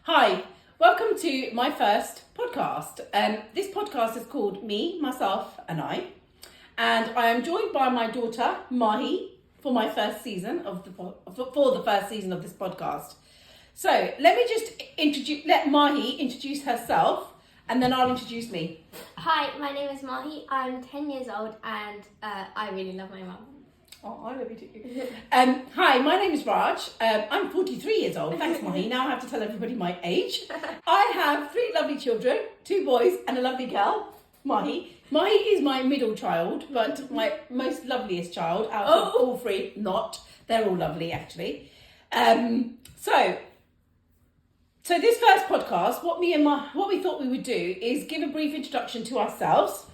Hi, welcome to my first podcast. This podcast is called Me, Myself and I. And I am joined by my daughter, Mahi, for my first season of the first season of this podcast. So let me just let Mahi introduce herself and then I'll introduce me. Hi, my name is Mahi. I'm 10 years old and I really love my mum. Oh, I love you too. Hi, my name is Raj. I'm 43 years old. Thanks, Mahi. Now I have to tell everybody my age. I have 3 lovely children, 2 boys and a lovely girl, Mahi. Mahi is my middle child, but my most loveliest child out of all 3. Not. They're all lovely, actually. So this first podcast, what we thought we would do is give a brief introduction to ourselves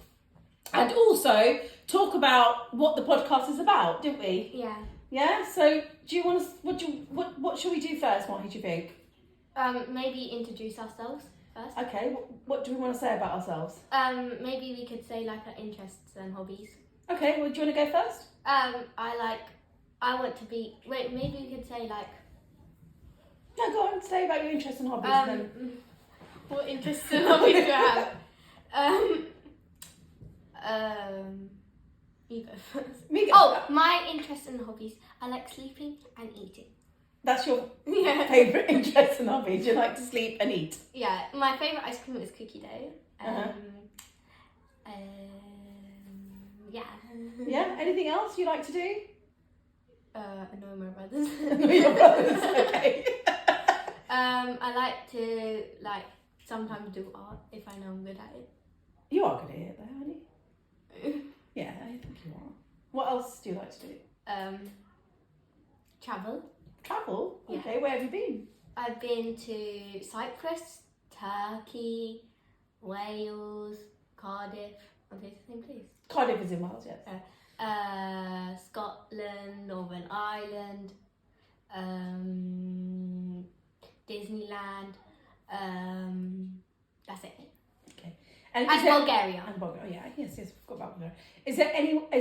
and also talk about what the podcast is about, didn't we? Yeah. Yeah. So, do you want to? What should we do first? What do you think? Maybe introduce ourselves first. Okay. What do we want to say about ourselves? Maybe we could say like our interests and hobbies. Okay. Well, do you want to go first? Maybe we could say like. No, go on. Say about your interests and hobbies. And then... What interests and hobbies do you have? You go first. Me go. Oh, my interests and hobbies. I like sleeping and eating. That's your favourite interests and hobbies. You like to sleep and eat. Yeah, my favourite ice cream is cookie dough. Yeah. Yeah. Anything else you like to do? Annoy my brothers. Annoy your brothers. Okay. I like to sometimes do art if I know I'm good at it. You are good at it, though, aren't you? Yeah, I think you are. What else do you like to do? Travel. Travel? Yeah. Okay, where have you been? I've been to Cyprus, Turkey, Wales, Cardiff. Are they the same place? Cardiff is in Wales, yes. Scotland, Northern Ireland, Disneyland. That's it. Okay. And Bulgaria. And Bulgaria. Yeah, yes, I forgot about Bulgaria. Is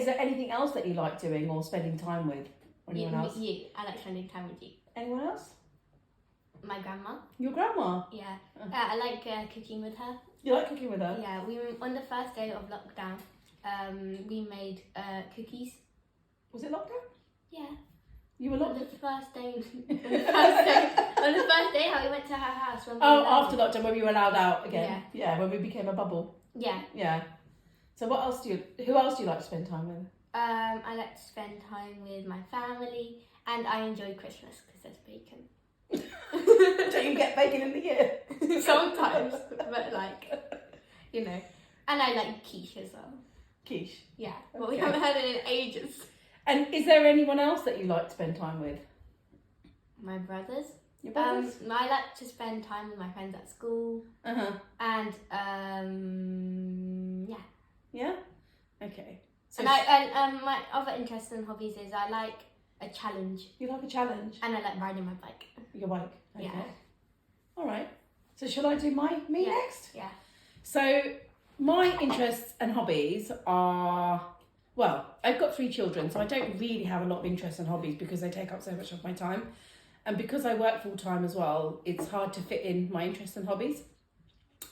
there anything else that you like doing or spending time with? Anyone else? You. I like spending time with you. Anyone else? My grandma. Your grandma? Yeah. I like cooking with her. You like cooking with her? Yeah. On the first day of lockdown, we made cookies. Was it lockdown? Yeah. You were locked? On the first day, how we went to her house. When after lockdown, when we were allowed out again. Yeah. Yeah, when we became a bubble. Yeah. Yeah. So who else do you like to spend time with? I like to spend time with my family, and I enjoy Christmas because there's bacon. Don't you get bacon in the year? Sometimes, but and I like quiche as well. Quiche? Yeah, but we haven't had it in ages. And is there anyone else that you like to spend time with? My brothers. Your brothers? I like to spend time with my friends at school. And yeah. Yeah? Okay. So and my other interests and hobbies is I like a challenge. You like a challenge? And I like riding my bike. Your bike? Okay. Yeah. All right. So shall I do me next? Yeah. So my interests and hobbies are, well, I've got 3 children, so I don't really have a lot of interests and hobbies because they take up so much of my time. And because I work full time as well, it's hard to fit in my interests and hobbies.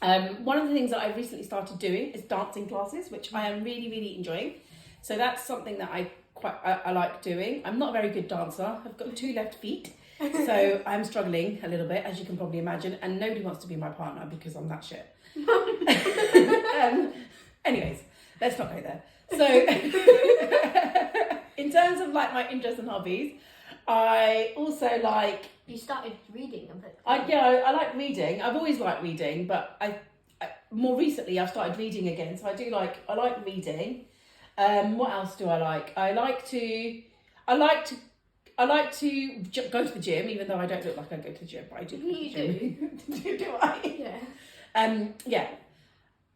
One of the things that I recently started doing is dancing classes, which I am really, really enjoying. So that's something that I like doing. I'm not a very good dancer. I've got 2 left feet. So I'm struggling a little bit, as you can probably imagine. And nobody wants to be my partner because I'm that shit. Anyways, let's not go there. So in terms of my interests and hobbies, I also like... You started reading a bit. I like reading. I've always liked reading, but I more recently I've started reading again. So I like reading. What else do I like? I like to go to the gym, even though I don't look like I go to the gym, but I do. You do. Do I? Yeah.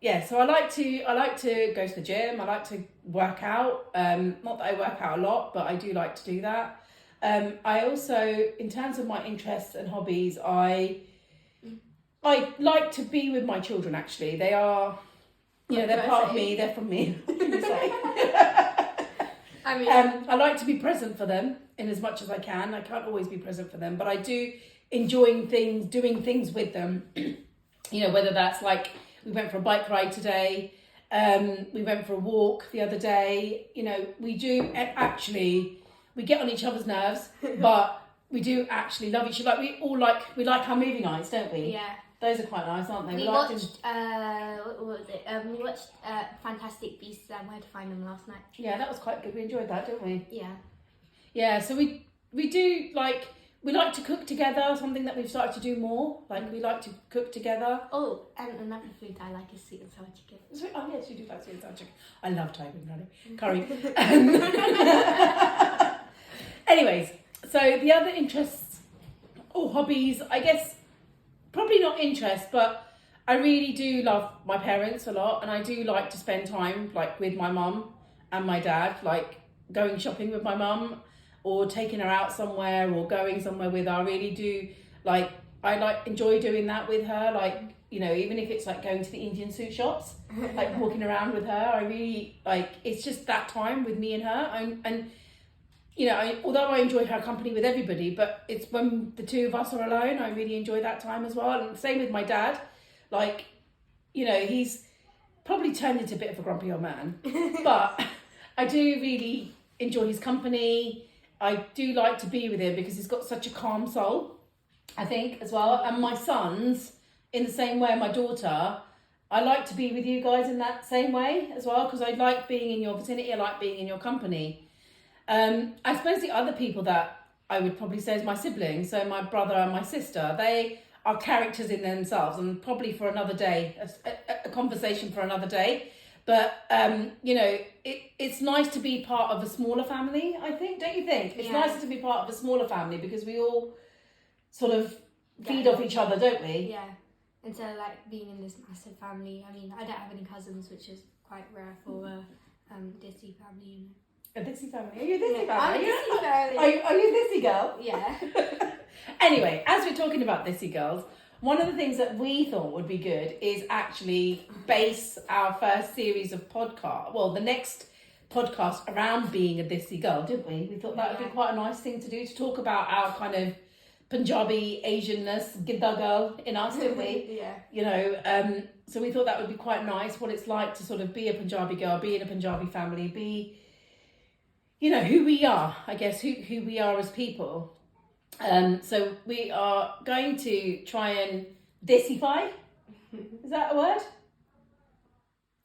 Yeah. So I like to go to the gym. I like to work out. Not that I work out a lot, but I do like to do that. I also, in terms of my interests and hobbies, I like to be with my children. Actually, they are, they're part of me. They're from me. What can you say? I like to be present for them in as much as I can. I can't always be present for them, but I do enjoying things, doing things with them. You know, whether that's like we went for a bike ride today, we went for a walk the other day. You know, we do actually, we get on each other's nerves, but we do actually love each other. Like we like our movie nights, don't we? Yeah. Those are quite nice, aren't they? We watched, what was it? We watched Fantastic Beasts and Where to Find Them last night. Yeah, that was quite good. We enjoyed that, didn't we? Yeah. Yeah, so we do like, we like to cook together, something that we've started to do more. Like, we like to cook together. Oh, and another food I like is sweet and sour chicken. Oh, yes, you do like sweet and sour chicken. I love Thai curry. Anyways, so the other interests or hobbies, I guess, probably not interest, but I really do love my parents a lot, and I do like to spend time like with my mum and my dad, like going shopping with my mum or taking her out somewhere or going somewhere with her. I really do like, I enjoy doing that with her, like, you know, even if it's like going to the Indian suit shops, like walking around with her. I really like, it's just that time with me and her, and you know, although I enjoy her company with everybody, but it's when the two of us are alone, I really enjoy that time as well. And same with my dad. Like, you know, he's probably turned into a bit of a grumpy old man, but I do really enjoy his company. I do like to be with him because he's got such a calm soul, I think, as well. And my sons, in the same way, my daughter, I like to be with you guys in that same way as well, because I like being in your vicinity, I like being in your company. I suppose the other people that I would probably say is my siblings, so my brother and my sister, they are characters in themselves, and probably for another day, a conversation for another day. But, you know, it's nice to be part of a smaller family, I think, don't you think? It's nicer to be part of a smaller family because we all sort of feed off each other, don't we? Yeah. And so, like, being in this massive family, I mean, I don't have any cousins, which is quite rare for a Disney family, you know. A Dixie family. Are you a Dixie family? I'm a Dixie family. Are you a Dixie girl? Yeah. Anyway, as we're talking about Dixie girls, one of the things that we thought would be good is actually base our first series of podcast, well, the next podcast around being a Dixie girl, didn't we? We thought that would be quite a nice thing to do, to talk about our kind of Punjabi Asianness, Gidda girl in us, didn't we? Yeah. You know, so we thought that would be quite nice, what it's like to sort of be a Punjabi girl, be in a Punjabi family, be, you know, who we are, I guess, who we are as people. So we are going to try and Dissify. Is that a word?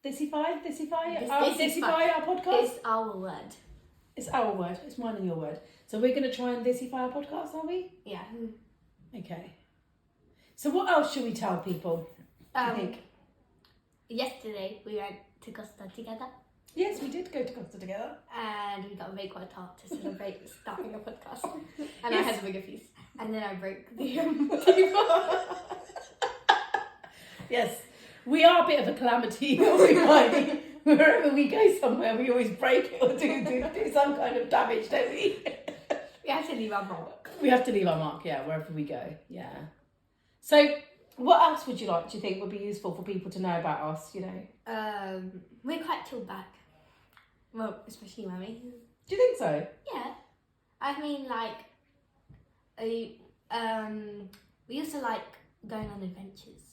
Dissify our podcast? It's our word. It's our word. It's mine and your word. So we're going to try and Dissify our podcast, are we? Yeah. Okay. So what else should we tell people, I think? Yesterday we went to Costa together. Yes, we did go to Costa together. And we got a make-one tart to celebrate starting a podcast. And I had a bigger piece. And then I broke the table. Yes, we are a bit of a calamity. Wherever we go somewhere, we always break it or do some kind of damage, don't we? We have to leave our mark. We have to leave our mark, yeah, wherever we go, yeah. So, what else would you like, do you think, would be useful for people to know about us, you know? We're quite chilled back. Well, especially Mummy. Do you think so? Yeah. I mean, like, we used to like going on adventures.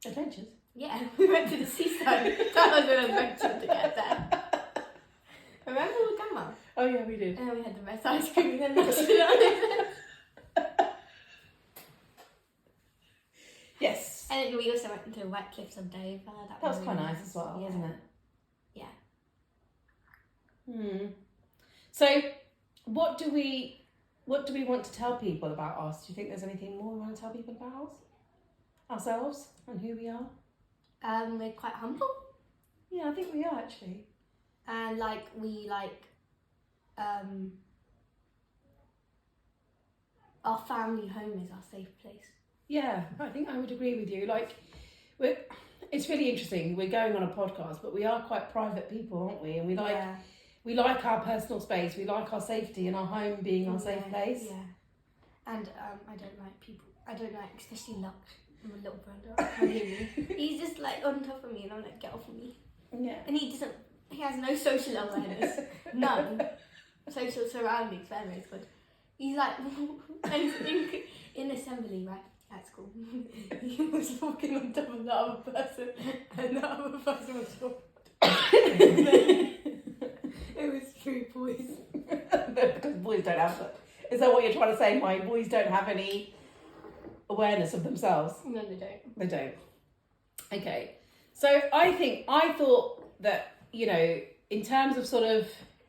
Adventures? Yeah, we went to the seaside. That was an adventure to get there. Remember with Grandma? Oh yeah, we did. And then we had the best ice cream and then Yes. And then we also went to White Cliffs of Dover. That was quite nice as well, wasn't it? Yeah. So, what do we want to tell people about us? Do you think there's anything more we want to tell people about us? Ourselves and who we are? We're quite humble. Yeah, I think we are actually. And like our family home is our safe place. Yeah, I think I would agree with you. Like, it's really interesting. We're going on a podcast, but we are quite private people, aren't we? And we like our personal space. We like our safety and our home being our safe place. Yeah. And I don't like people. I don't like, especially Lux, my little brother. He's just like on top of me, and I'm like, get off of me. Yeah. And he has no social awareness. None. Social surroundings, very good. He's like, in assembly, right, at school, he was walking on top of the other person, and the other person was short. It was true, boys. Because boys don't have that. Is that what you're trying to say, Mike? Boys don't have any awareness of themselves? No, they don't. They don't. Okay. So I thought that, in terms of sort of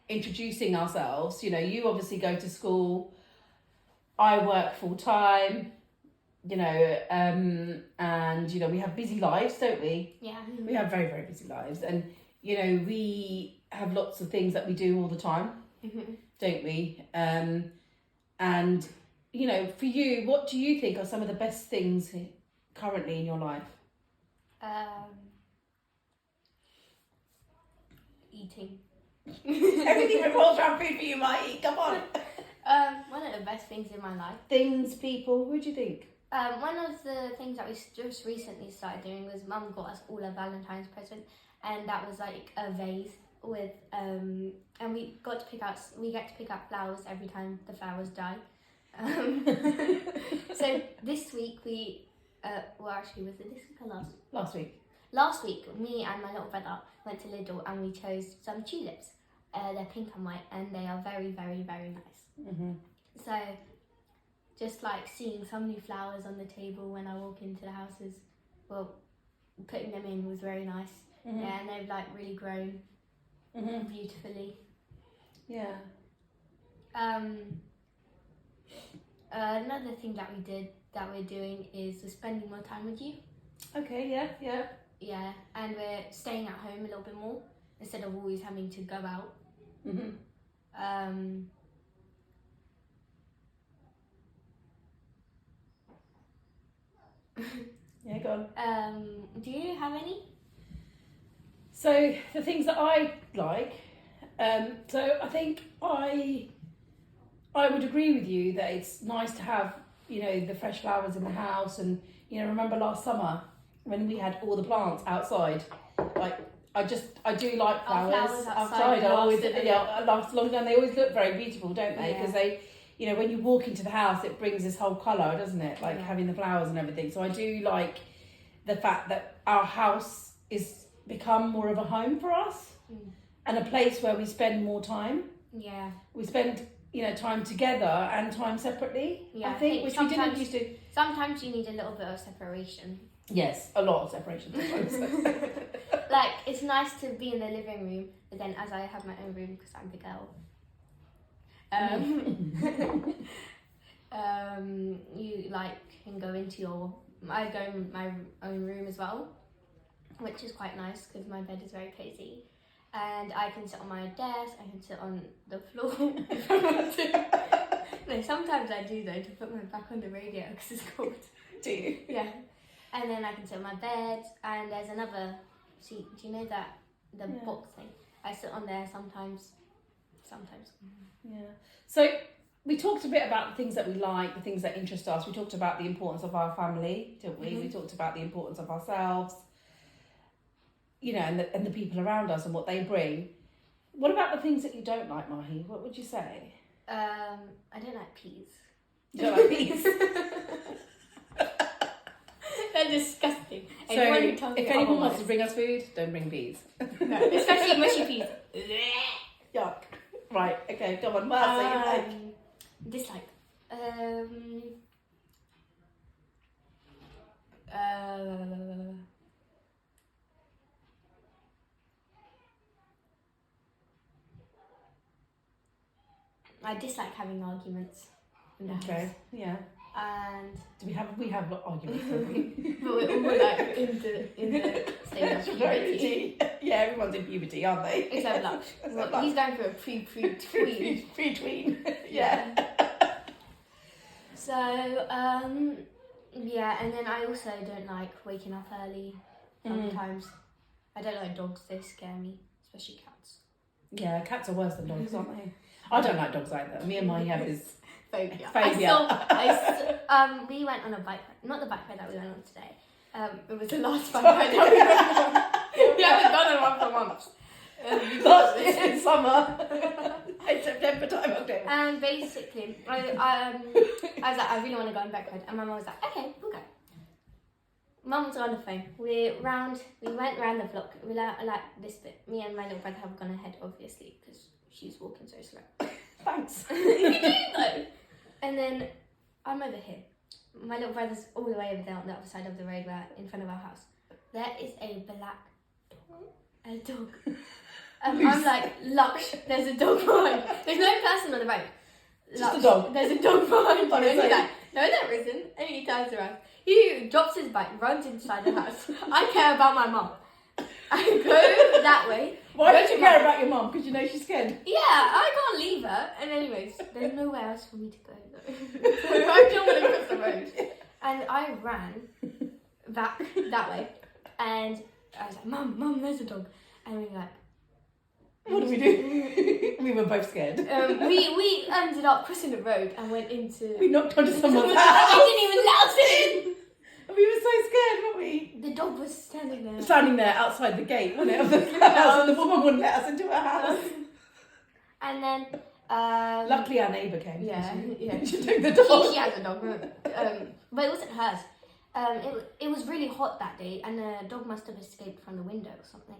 introducing ourselves, you obviously go to school, I work full time, and, we have busy lives, don't we? Yeah. We have very, very busy lives. And, we have lots of things that we do all the time, don't we? And, for you, what do you think are some of the best things currently in your life? Eating. Everything revolves around food for you, Mikey. Come on. One of the best things in my life. Things, people. What do you think? One of the things that we just recently started doing was Mum got us all a Valentine's present, and that was like a vase with and we get to pick out flowers every time the flowers die. So this week we actually, was it this week or last week? Last week, me and my little brother went to Lidl and we chose some tulips. They're pink and white, and they are very, very, very nice. So, just like seeing some new flowers on the table when I walk into the houses, putting them in was very nice. Yeah, and they've like really grown beautifully. Yeah. Another thing that we're doing is we're spending more time with you. Okay. Yeah. Yeah, and we're staying at home a little bit more instead of always having to go out. Yeah, go on. Do you have any? So the things that I like, so I think I would agree with you that it's nice to have, the fresh flowers in the house, and remember last summer when we had all the plants outside, like I do like flowers outside. Last longer, and they always look very beautiful, don't they? Because they, when you walk into the house, it brings this whole colour, doesn't it? Like having the flowers and everything. So I do like the fact that our house is become more of a home for us and a place where we spend more time. Yeah. We spend, time together and time separately. Yeah, I think which we didn't used to. Sometimes you need a little bit of separation. Yes, a lot of separation. Like, it's nice to be in the living room, but then as I have my own room because I'm the girl, you can go into I go in my own room as well, which is quite nice because my bed is very cozy, and I can sit on my desk, I can sit on the floor if I want to. No, sometimes I do though, to put my back on the radio because it's cold. Do you? Yeah. And then I can sit on my bed, and there's another seat. Do you know that box thing? I sit on there sometimes. Yeah. So we talked a bit about the things that we like, the things that interest us. We talked about the importance of our family, didn't we? We talked about the importance of ourselves, and the people around us and what they bring. What about the things that you don't like, Mahi? What would you say? I don't like peas. You don't like peas? They're disgusting. So if anyone wants to bring us food, don't bring peas. No, especially mushy peas. Yuck. Right, okay, come on. What else are you like? Dislike. I dislike having arguments in the house. Okay, yeah. And we have arguments, don't we? but we're all like in the stage of puberty. Yeah, everyone's in puberty, aren't they? Except Lux. Well, he's going through a pre-tween. Pre-tween. Yeah. So, yeah, and then I also don't like waking up early sometimes. I don't like dogs, they scare me, especially cats. Yeah, cats are worse than dogs, aren't they? I don't like dogs either. Me and my have this phobia. We went on a bike ride. Not the bike ride that we went on today. It was the last bike ride that we went on. We haven't gone on one for months. Last year in summer. In September time, October. And basically, I was like, I really want to go on breakfast. And my mum was like, okay, we'll go. Mum was on the phone. We went round the block. We like this bit. Me and my little brother have gone ahead, obviously, because she's walking so slow. Thanks. You do though. And then I'm over here. My little brother's all the way over there on the other side of the road, where in front of our house. There is a black dog. I'm like, Lux, there's a dog behind. There's no person on the road. Just a dog. There's a dog behind you. And Honestly. he's like, no, there isn't. And he turns around. He drops his bike, runs inside the house. I care about my mum. I go that way. Why go don't you to care mum. about your mum? Because you know she's scared. Yeah, I can't leave her. And anyways, there's nowhere else for me to go though. So I don't want to cross the road. And I ran back that way. And I was like, Mum, there's a dog. And we were like, what did we do? We were both scared. We ended up crossing the road and went into... We knocked onto someone's They house. didn't even let us in! And we were so scared, weren't we? The dog was standing there. Standing there outside the gate, wasn't it, of the house, and the woman wouldn't let us into her house. And then... Luckily our neighbour came. Yeah. She took the dog. She has a dog. But it wasn't hers. It was really hot that day, and the dog must have escaped from the window or something.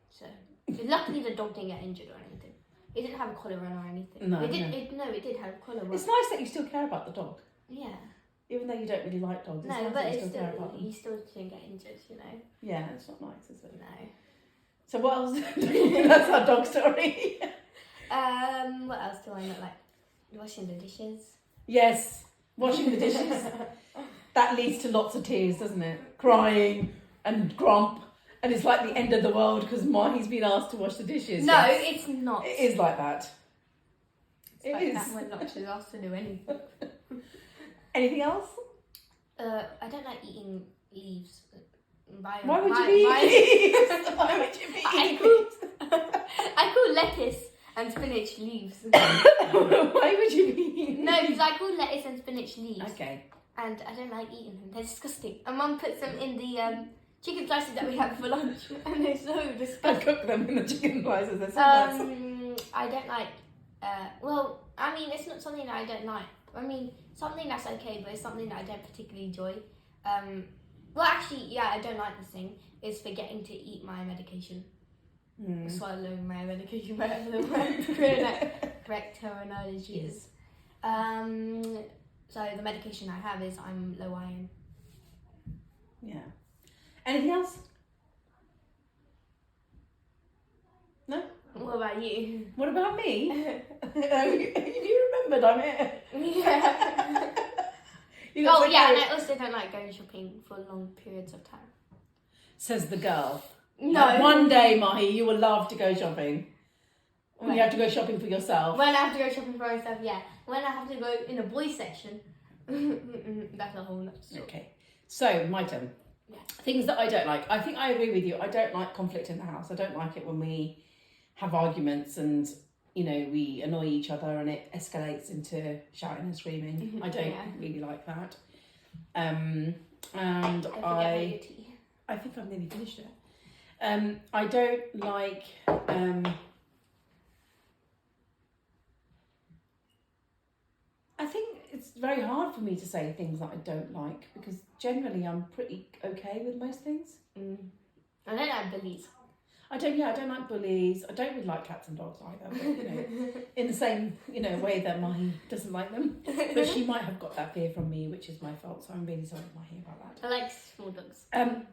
So luckily the dog didn't get injured or anything. It didn't have a collar on or anything. No, it did have a collar on. It's nice that you still care about the dog. Yeah. Even though you don't really like dogs. It's No, nice but that you it's still care about them. you still didn't get injured, you know. Yeah, it's not nice, is it? No. So what else? That's our dog story. What else do I not like? Washing the dishes. Yes, washing the dishes. That leads to lots of tears, doesn't it? Crying and grump. And it's like the end of the world because Mahi's been asked to wash the dishes. No, Yes. it's not. It is like that. It's like that when Lux is asked to do anything. Anything else? I don't like eating leaves. Why would you be eating leaves? Why would you be eating leaves? I call lettuce and spinach leaves. Why would you be eating No, leaves? because I call lettuce and spinach leaves. Okay. And I don't like eating them. They're disgusting. And Mum puts them in the chicken slices that we have for lunch. And they're so I disgusting. cook them in the chicken slices. They're so nice. I don't like... well, I mean, it's not something that I don't like. I mean, something that's okay, but it's something that I don't particularly enjoy. Well, actually, yeah, I don't like this thing. Is forgetting to eat my medication. Swallowing my medication, whatever the correct terminology is. So the medication I have is I'm low iron. Yeah. Anything else? No? What about you? What about me? You remembered I'm here. Yeah. You got Oh, so yeah, and carried- I also don't like going shopping for long periods of time. Says the girl. No. One day, Mahi, you will love to go shopping. When When? you have to go shopping for yourself. When I have to go shopping for myself, yeah. When I have to go in the boys section, that's a whole nother story. Okay. So, my turn. Yeah. Things that I don't like. I think I agree with you. I don't like conflict in the house. I don't like it when we have arguments and, you know, we annoy each other and it escalates into shouting and screaming. I don't really like that. And Don't forget about your tea. I think I've nearly finished it. I don't like I think it's very hard for me to say things that I don't like because generally I'm pretty okay with most things. I don't like bullies. I don't like bullies. I don't really like cats and dogs either, but, you know, in the same, you know, way that Mahi doesn't like them. But she might have got that fear from me, which is my fault, so I'm really sorry, Mahi, about that. I like small dogs. I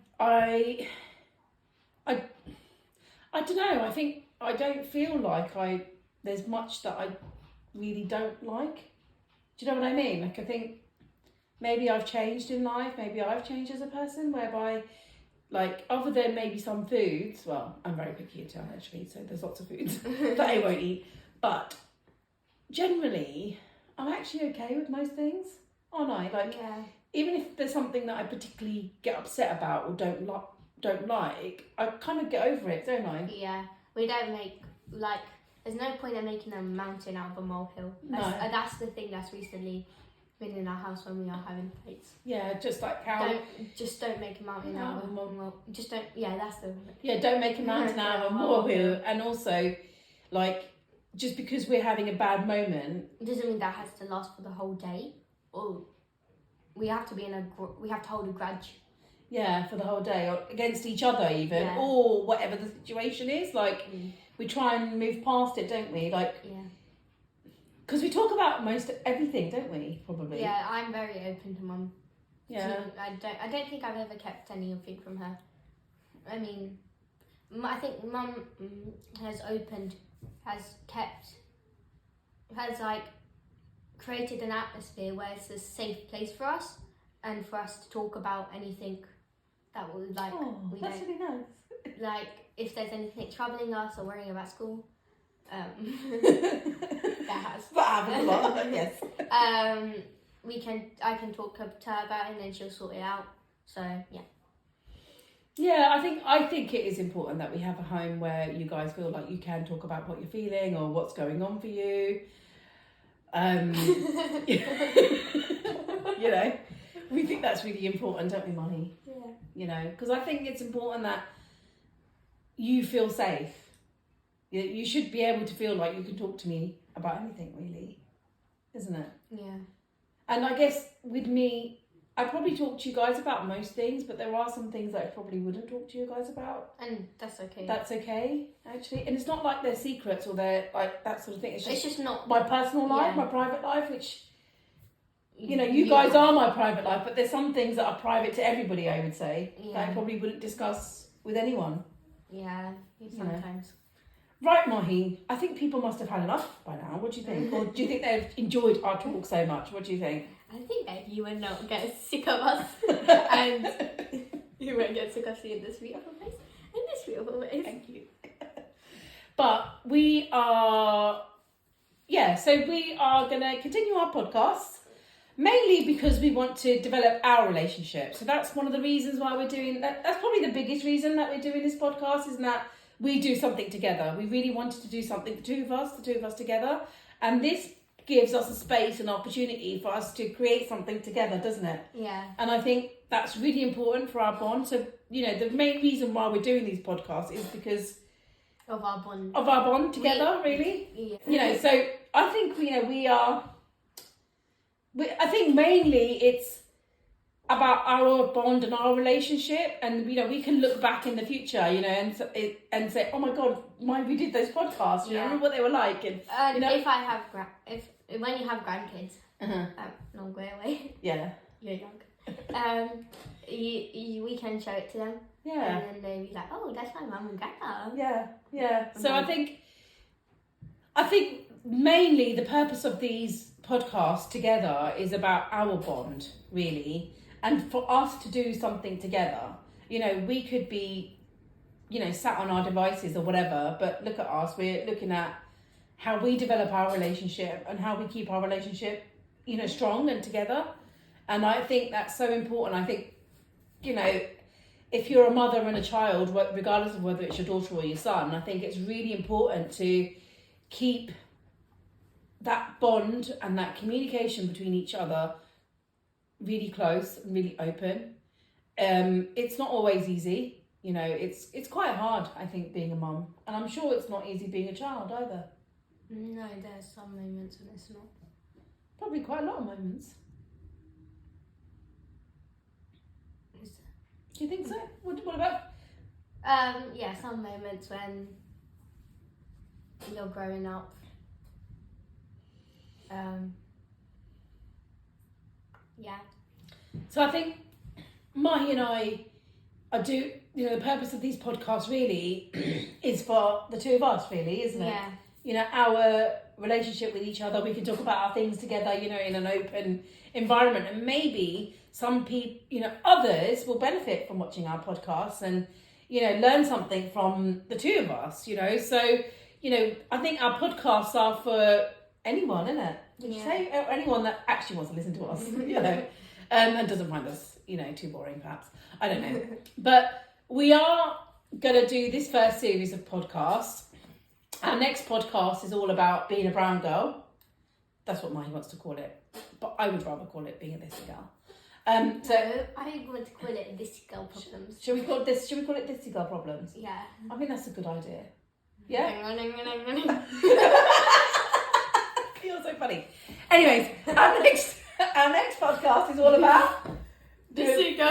don't know. I think I don't feel like there's much that I really don't like. Do you know what I mean? Like, I think maybe I've changed in life. Maybe I've changed as a person whereby, like, other than maybe some foods, well, I'm very picky eater actually, so there's lots of foods that I won't eat. But generally, I'm actually okay with most things, aren't I? Like, even if there's something that I particularly get upset about or don't like, I kind of get over it, don't I? Yeah, we don't make, there's no point in making a mountain out of a molehill. No. That's the thing that's recently been in our house when we are having fights. Yeah, just like how... Don't make a mountain out of a molehill. Just don't... Yeah, that's the... Yeah, don't make a mountain out of a molehill. And also, like, just because we're having a bad moment... It doesn't mean that has to last for the whole day. Or we have to be we have to hold a grudge. Yeah, for the whole day, or against each other even, or whatever the situation is. Like, we try and move past it, don't we? Like... Yeah. Because we talk about most everything, don't we? Probably. Yeah, I'm very open to Mum. Yeah. I don't think I've ever kept anything from her. I mean, I think Mum has created an atmosphere where it's a safe place for us and for us to talk about anything that we like. Oh, that's really nice. Like if there's anything troubling us or worrying about school. That happens a lot, yes. I can talk to her about it and then she'll sort it out. So yeah. Yeah, I think it is important that we have a home where you guys feel like you can talk about what you're feeling or what's going on for you. You know, we think that's really important, don't we, Money? Yeah. You know, because I think it's important that you feel safe. You should be able to feel like you can talk to me about anything, really, isn't it? Yeah. And I guess with me, I probably talk to you guys about most things, but there are some things that I probably wouldn't talk to you guys about. And that's okay. That's okay, actually. And it's not like they're secrets or they're like that sort of thing. It's just not my personal life, my private life, which, you know, you guys are my private life, but there's some things that are private to everybody, I would say, that I probably wouldn't discuss with anyone. Yeah, sometimes. Right, Mahi, I think people must have had enough by now. What do you think? Or do you think they've enjoyed our talk so much? What do you think? I think that you will not get sick of us and you won't get sick of seeing this beautiful face and this beautiful face. Thank you. But we are going to continue our podcast, mainly because we want to develop our relationship. So that's one of the reasons why we're doing that. That's probably the biggest reason that we're doing this podcast, isn't that we do something together. We really wanted to do something, the two of us together. And this gives us a space and opportunity for us to create something together, doesn't it? Yeah. And I think that's really important for our bond. So, you know, the main reason why we're doing these podcasts is because of our bond. Of our bond together, really. Yeah. You know, so I think, you know, I think mainly it's about our bond and our relationship, and you know we can look back in the future, you know, and say, oh my god, we did those podcasts, you know, remember what they were like, and you know, when you have grandkids, long way away, you're young, we can show it to them, and then they'll be like, oh, that's my mum and grandpa. So I think mainly the purpose of these podcasts together is about our bond, really. And for us to do something together, you know, we could be, you know, sat on our devices or whatever, but look at us, we're looking at how we develop our relationship and how we keep our relationship, you know, strong and together. And I think that's so important. I think, you know, if you're a mother and a child, regardless of whether it's your daughter or your son, I think it's really important to keep that bond and that communication between each other really close and really open. It's not always easy, you know, it's quite hard, I think, being a mum, and I'm sure it's not easy being a child either. No, there's some moments when it's not. Probably quite a lot of moments. Do you think so? What about? Some moments when you're growing up. So I think Mahi and I do, you know, the purpose of these podcasts really is for the two of us, really, isn't it? Yeah. You know, our relationship with each other, we can talk about our things together, you know, in an open environment, and maybe some people, you know, others will benefit from watching our podcasts and, you know, learn something from the two of us, you know. So, you know, I think our podcasts are for anyone, isn't it? Did you say anyone that actually wants to listen to us, you know, and doesn't find us, you know, too boring, perhaps. I don't know. But we are going to do this first series of podcasts. Our next podcast is all about being a brown girl. That's what Mahi wants to call it. But I would rather call it being a dissy girl. So No, I want to call it Dissy Girl Problems. Should we call it dissy girl problems? Yeah. I think that's a good idea. Yeah? You're so funny. Anyways, our next podcast is all about Dissy Girl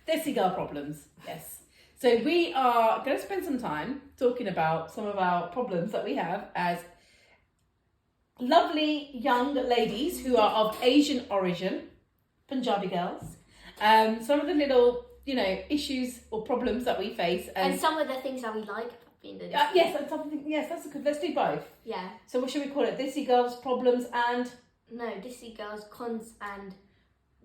Dissy girl problems. Yes. So we are going to spend some time talking about some of our problems that we have as lovely young ladies who are of Asian origin, Punjabi girls. Some of the little, issues or problems that we face, and some of the things that we like about being the yes, and something. Yes, that's good. Let's do both. Yeah. So what should we call it? Dissy girls, problems, and Dissy Girls, cons and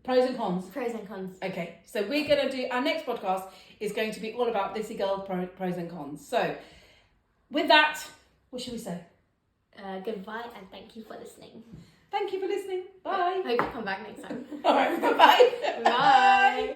pros and cons. Pros and cons. Okay, so we're going to do our next podcast is going to be all about dissy girl pros and cons. So with that, what should we say? Goodbye and thank you for listening. Thank you for listening. Bye. Hope you come back next time. All right, bye-bye. Bye.